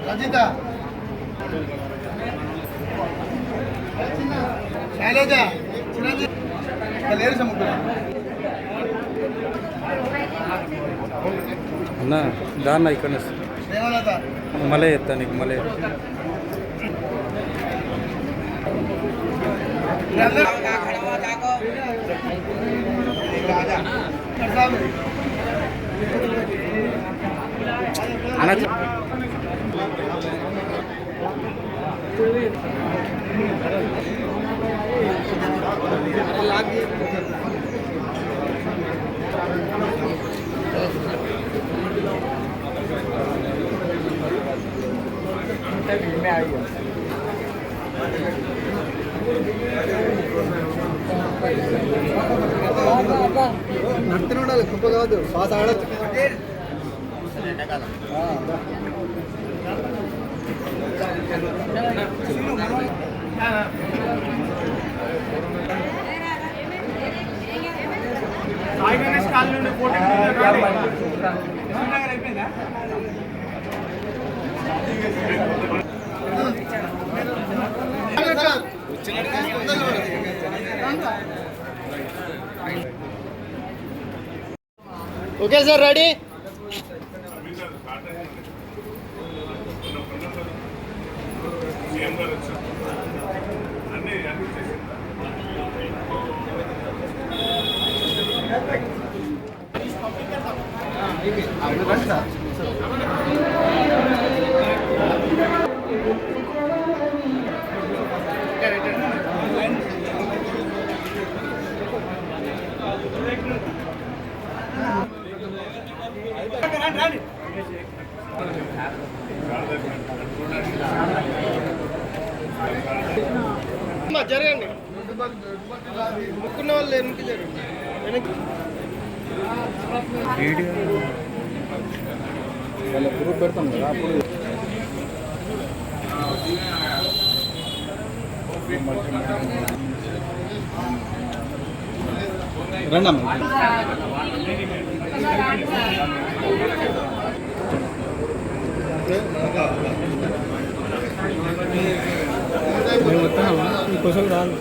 రజిత శైలజ చిరంజీవి లేరు సముద్రం అన్న దాన్న ఇక్కడ దేవలత మలే ఎత్తా నీకు మలే అన్న నడుతూనే ఉండాలి కుప్ప కాదు శ్వాస ఆడచ్చు ఓకే సార్ రెడీ జరగండి ముక్కున్న వాళ్ళు వెనక్కి జరగండి వెనక్కి వాళ్ళ గ్రూప్ పెడతాం కదా అప్పుడు రండమ్మా మేము వస్తున్నామా ఇంకోసారి రాదు